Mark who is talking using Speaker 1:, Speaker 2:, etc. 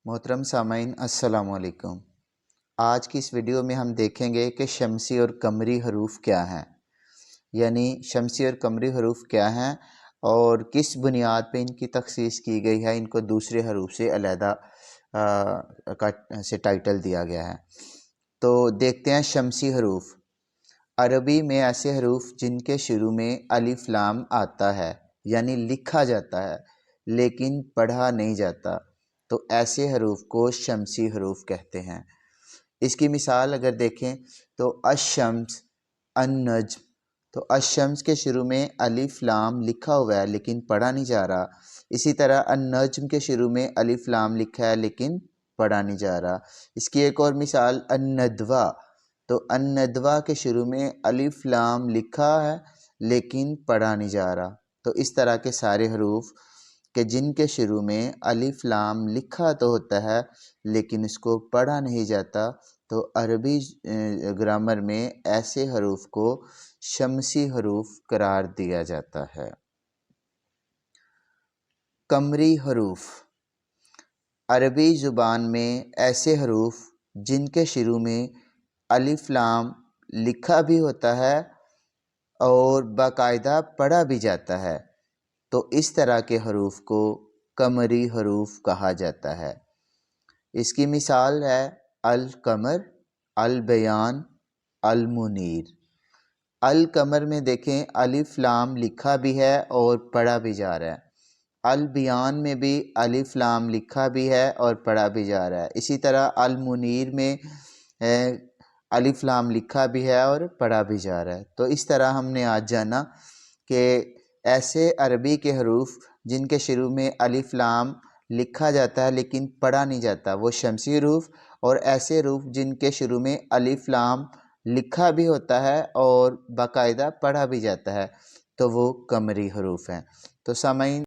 Speaker 1: محترم سامعین السلام علیکم۔ آج کی اس ویڈیو میں ہم دیکھیں گے کہ شمسی اور قمری حروف کیا ہیں، یعنی شمسی اور قمری حروف کیا ہیں اور کس بنیاد پہ ان کی تخصیص کی گئی ہے، ان کو دوسرے حروف سے علیحدہ سے ٹائٹل دیا گیا ہے۔ تو دیکھتے ہیں شمسی حروف۔ عربی میں ایسے حروف جن کے شروع میں الف لام آتا ہے، یعنی لکھا جاتا ہے لیکن پڑھا نہیں جاتا، تو ایسے حروف کو شمسی حروف کہتے ہیں۔ اس کی مثال اگر دیکھیں تو الشمس، النجم، تو الشمس کے شروع میں الف لام لکھا ہوا ہے لیکن پڑھا نہیں جا رہا۔ اسی طرح النجم کے شروع میں الف لام لکھا ہے لیکن پڑھا نہیں جا رہا۔ اس کی ایک اور مثال الندوہ، تو الندوہ کے شروع میں الف لام لکھا ہے لیکن پڑھا نہیں جا رہا۔ تو اس طرح کے سارے حروف کہ جن کے شروع میں الف لام لکھا تو ہوتا ہے لیکن اس کو پڑھا نہیں جاتا، تو عربی گرامر میں ایسے حروف کو شمسی حروف قرار دیا جاتا ہے۔ قمری حروف۔ عربی زبان میں ایسے حروف جن کے شروع میں الف لام لکھا بھی ہوتا ہے اور باقاعدہ پڑھا بھی جاتا ہے، تو اس طرح کے حروف کو قمری حروف کہا جاتا ہے۔ اس کی مثال ہے القمر، البیان، المنیر۔ القمر میں دیکھیں الف لام لکھا بھی ہے اور پڑھا بھی جا رہا ہے۔ البیان میں بھی الف لام لکھا بھی ہے اور پڑھا بھی جا رہا ہے۔ اسی طرح المنیر میں الف لام لکھا بھی ہے اور پڑھا بھی جا رہا ہے۔ تو اس طرح ہم نے آج جانا کہ ایسے عربی کے حروف جن کے شروع میں الف لام لکھا جاتا ہے لیکن پڑھا نہیں جاتا، وہ شمسی حروف، اور ایسے حروف جن کے شروع میں الف لام لکھا بھی ہوتا ہے اور باقاعدہ پڑھا بھی جاتا ہے، تو وہ قمری حروف ہیں۔ تو سامعین